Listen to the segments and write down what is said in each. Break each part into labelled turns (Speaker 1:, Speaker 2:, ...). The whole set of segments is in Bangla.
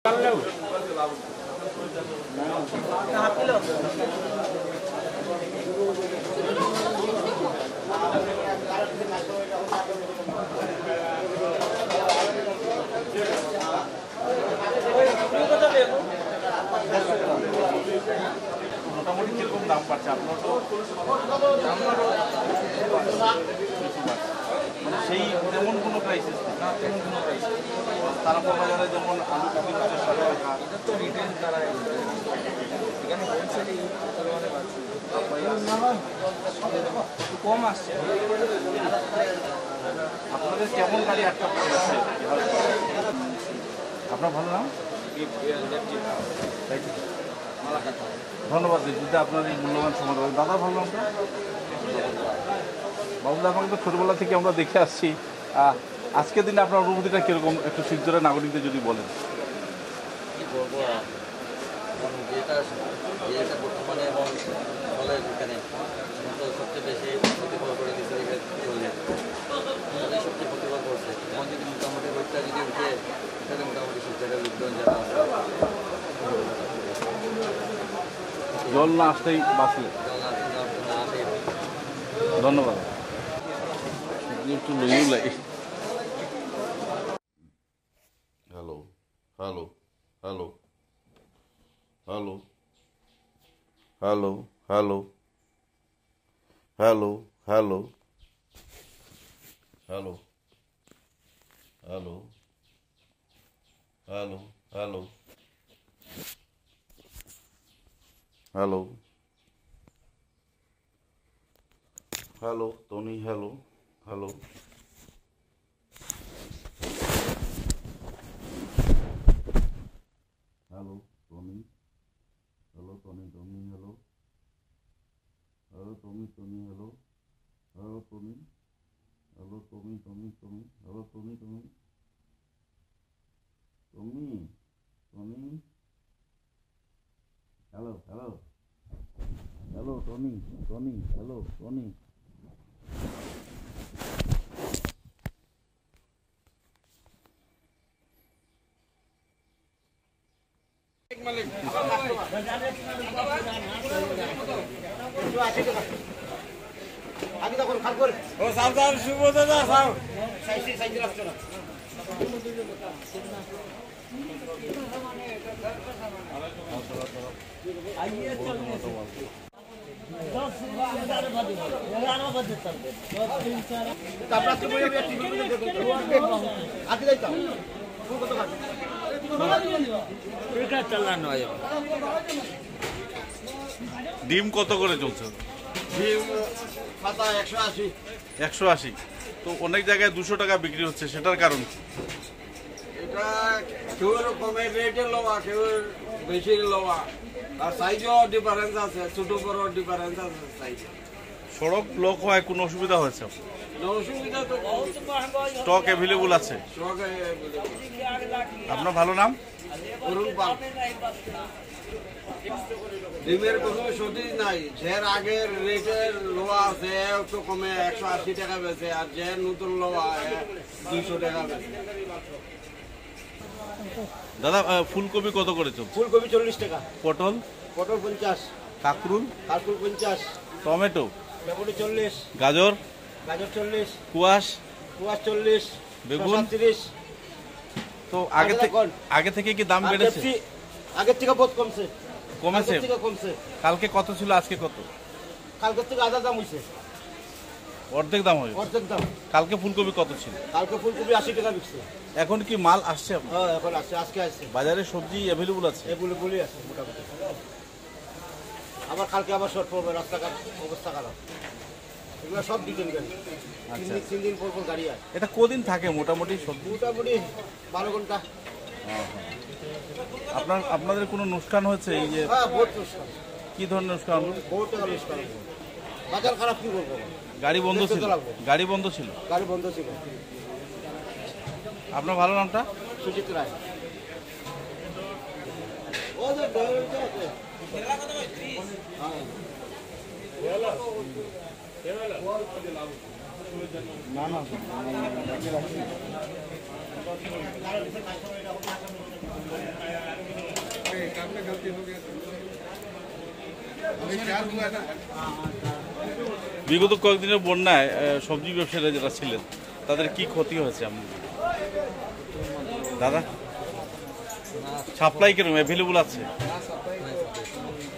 Speaker 1: মোটামুটি কিরকম দাম পাচ্ছে আপনার? তো সেই তেমন কোনো ক্রাইসিস না, তেমন কোনো ক্রাইসিস। তারাপুর বাজারে যেমন আলু বিক্রি করছে 7 টাকা, এটা তো রিটেল তারা এখানে হোলসেলে একটু কম আসছে। আপনাদের কেমন গাড়ি আটকা পড়ে আছে? আপনার ভালো নাম? ধন্যবাদ দিদি, আপনার এই মূল্যবান সময়। দাদা ভালো নামটা? বাবুদা, আমাকে তো ছোটবেলা থেকে আমরা দেখে আসছি। আজকের দিনে আপনার অনুভূতিটা কীরকম একটু শিবচরের নাগরিকদের যদি বলেন।
Speaker 2: কী বলবো, যেটা বর্তমানে এবং ফলে এখানে সবচেয়ে বেশি প্রতিফল করে দিচ্ছে সবচেয়ে প্রতিফল করছে। এবং যদি মোটামুটি রোডটা যদি উঠে তাহলে মোটামুটি শিবচরের লোকজন যারা
Speaker 1: জল না আসতেই বাঁচলে। ধন্যবাদ। একটু লইও লাগে। Hello hello hello hello hello hello hello hello hello hello hello hello hello hello Tony, hello hello hello Tony, hello Tony, Tony hello, hello Tommy, Tony hello, hello Tony, hello Tommy, Tommy Tommy, hello Tony, Tommy Tommy Tony, hello hello hello Tony, Tony hello Tony. ডিম কত করে চলছে?
Speaker 3: ডিম পাতা 180।
Speaker 1: 180। তো অনেক জায়গায় 200 টাকা বিক্রি হচ্ছে, সেটার কারণ?
Speaker 3: এটা কেউ কমে রেটে লওয়া, কেউ বেশি লওয়া, আর সাইজও ডিফারেন্স আছে, ছোট বড় ডিফারেন্স আছে সাইজ।
Speaker 1: সড়ক ব্লক হয়, কোনো অসুবিধা হয়েছে?
Speaker 3: অসুবিধা তো
Speaker 1: স্টক অ্যাভেলেবল আছে। আপনার ভালো নাম?
Speaker 3: ডিমের কোনো সঠিক নাই, যে আগের রেটের লোয়া আছে একটু কমে 180 টাকা বেচে, আর যে নতুন লোয়া 200 টাকা বেচে।
Speaker 1: দাদা, ফুলকপি কত করে চলছে?
Speaker 3: ফুলকপি 40 টাকা,
Speaker 1: পটল?
Speaker 3: পটল 50,
Speaker 1: কাকরুল?
Speaker 3: কাকরুল 50,
Speaker 1: টমেটো?
Speaker 3: টমেটো 40,
Speaker 1: গাজর?
Speaker 3: গাজর 40,
Speaker 1: কুয়াশ?
Speaker 3: কুয়াশ 40,
Speaker 1: বেগুন
Speaker 3: 30।
Speaker 1: তো আগে থেকে কি দাম বেড়েছে?
Speaker 3: আগের থেকে বহুত কমছে।
Speaker 1: কমেছে?
Speaker 3: কমছে।
Speaker 1: কালকে কত ছিল, আজকে কত?
Speaker 3: কালকে থেকে আধা দাম হয়েছে,
Speaker 1: অর্ধেক দাম হয়েছে।
Speaker 3: অর্ধেক দাম।
Speaker 1: কালকে ফুলকপি কত ছিল?
Speaker 3: কালকে ফুলকপি 80 টাকা বিকছে।
Speaker 1: এখন কি মাল আসছে?
Speaker 3: হ্যাঁ, এখন আসছে, আজকে আসছে।
Speaker 1: বাজারে সবজি অ্যাভেলেবল আছে?
Speaker 3: বলি আছে মোটামুটি। আবার কালকে আবার শর্ট পড়বে, রাস্তাঘাট অবস্থা খারাপ। এগুলো সব বিকেল গাড়ি, 3 দিন পর গাড়ি হয়।
Speaker 1: এটা কদিন থাকে মোটামুটি সবজি?
Speaker 3: মোটামুটি 12 ঘন্টা।
Speaker 1: আপনাদের কোনো অনুষ্ঠান হচ্ছে এই যে?
Speaker 3: হ্যাঁ, বহুত অনুষ্ঠান।
Speaker 1: কি ধরনের অনুষ্ঠান?
Speaker 3: বহুত টাকা অনুষ্ঠান। বাজার খারাপ, কি বলবো?
Speaker 1: গাড়ি বন্ধ ছিল? গাড়ি বন্ধ ছিল?
Speaker 3: গাড়ি বন্ধ ছিল।
Speaker 1: আপনার ভালো নামটা?
Speaker 3: সুজিত রায়।
Speaker 1: না না বিগত কয়েকদিনের বন্যায় সবজি ব্যবসায়ীরা যারা ছিলেন তাদের কি ক্ষতি হয়েছে আপনি দাদা? সাপ্লাই কিরকম অ্যাভেলেবল আছে?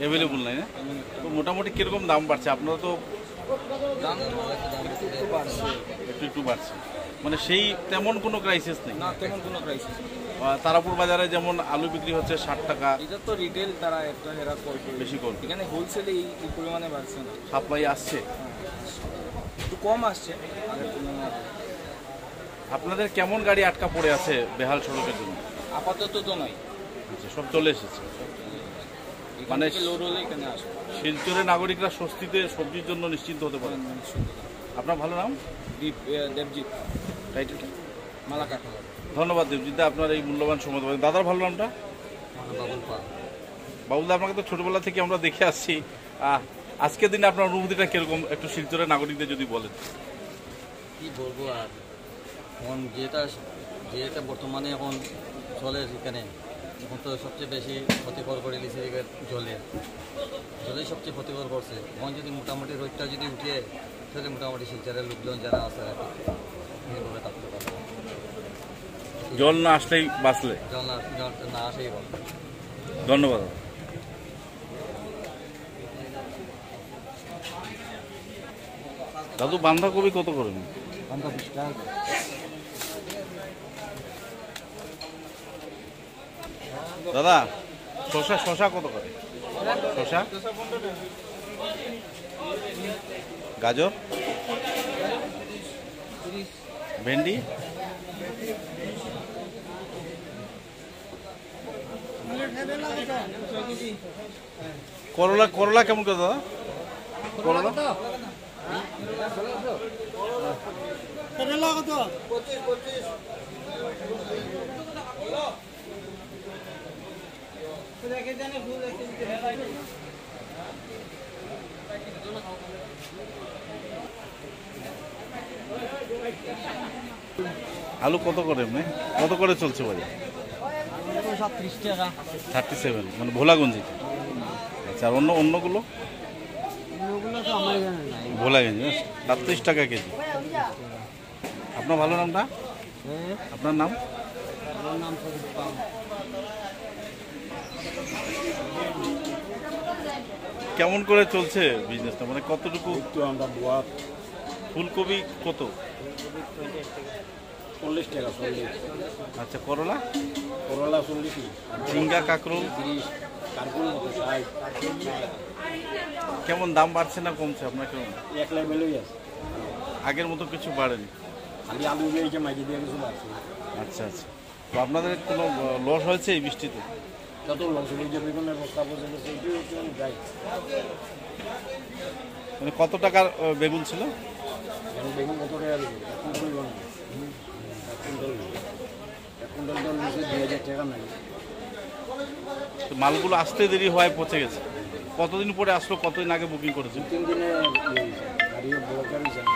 Speaker 1: অ্যাভেলেবল নাই না? তো মোটামুটি কিরকম দাম বাড়ছে? আপনারা তো একটু বাড়ছে, মানে সেই তেমন কোনো ক্রাইসিস নেই?
Speaker 4: না, তেমন কোনো ক্রাইসিস।
Speaker 1: তারাপুর বাজারে যেমন আলু বিক্রি হচ্ছে 60 টাকা,
Speaker 4: এটা তো রিটেল, তারা একটা এরা করবে
Speaker 1: বেশি করবে।
Speaker 4: এখানে হোলসেলে এই পরিমাণে বাড়ছে না,
Speaker 1: সাপ্লাই আসছে,
Speaker 4: একটু কম আসছে আগের তুলনায়।
Speaker 1: আপনাদের কেমন গাড়ি আটকা পড়ে আছে বেহাল সড়কের জন্য?
Speaker 4: আপাতত তো নয়,
Speaker 1: আচ্ছা, সব চলে এসেছে। মানে
Speaker 4: মানে লোড হলে এখানে আসবে।
Speaker 1: শিলচরের নাগরিকরা স্বস্তিতে সবজির জন্য নিশ্চিন্ত হতে পারে। আপনার ভালো নাম?
Speaker 4: দেবজিৎ,
Speaker 1: টাইটেলটা?
Speaker 4: মালাকার।
Speaker 1: ধন্যবাদ দেবজিৎ দা, আপনার এই মূল্যবান সময় দেবেন। দাদার ভালো নামটা?
Speaker 2: বাবুল পাল।
Speaker 1: বাবুদা, আপনাকে তো ছোটবেলা থেকে আমরা দেখে আসছি, আজকের দিনে আপনার অনুভূতিটা কিরকম একটু শিলচরের নাগরিকদের যদি বলেন।
Speaker 2: কি বলবো আর, এখন যেটা বর্তমানে এখন চলে এখানে, এখন তো সবচেয়ে বেশি ক্ষতিকর করে দিয়েছে জলেই সবচেয়ে ক্ষতিকর করছে। এখন যদি মোটামুটি রোদটা যদি উঠিয়ে তাহলে মোটামুটি শিলচরের লোকজন যারা আছে আর কি এইভাবে থাকতে পারবে।
Speaker 1: জল না আসলেই বাঁচলে।
Speaker 2: জল না আসেই বল।
Speaker 1: ধন্যবাদ। দাদু, বাঁধাকপি কত করেন? দাদা, শশা কত করে? শশা, গাজর, ভেন্ডি, করলা কেমন করে দাদা? করলা আলু কত করে এমনি? কত করে চলছে বাজার?
Speaker 2: 30 টাকা।
Speaker 1: 37, মানে ভোলাগঞ্জি। আচ্ছা, আর অন্যগুলো? ভোলাগঞ্জি 37 টাকা কেজি। আপনার ভালো নামটা? আপনার নাম? কেমন করে চলছে বিজনেসটা, মানে কতটুকু? ফুলকপি কত?
Speaker 3: 40 টাকা।
Speaker 1: আচ্ছা, করলা?
Speaker 3: 40,
Speaker 1: ঝিঙ্গা, কাঁকরোল?
Speaker 3: 30, কারকুল 60।
Speaker 1: কেমন দাম বাড়ছে না কমছে আপনার কেমন?
Speaker 3: এক লেভেলই আছে,
Speaker 1: আগের মতো কিছু বাড়েনি?
Speaker 3: খালি আলু দিয়ে মাইকে দিয়ে কিছু বাড়ছে।
Speaker 1: আচ্ছা আচ্ছা, তো আপনাদের কোনো লস হয়েছে এই বৃষ্টিতে?
Speaker 3: যত লস হলে যে বেগুনের বস্তা পর্যন্ত সেইটিও যাই।
Speaker 1: মানে কত টাকার বেগুন ছিল?
Speaker 3: বেগুন কত টাকা দেবে? 1 কুইন্টাল জল নিচে 2000 টাকা নাই।
Speaker 1: তো মালগুলো আসতে দেরি হওয়ায় পচে গেছে। কতদিন পরে আসলো, কতদিন আগে বুকিং করেছেন?
Speaker 3: 3 দিনে গাড়ি ব্লক হয়ে যায়।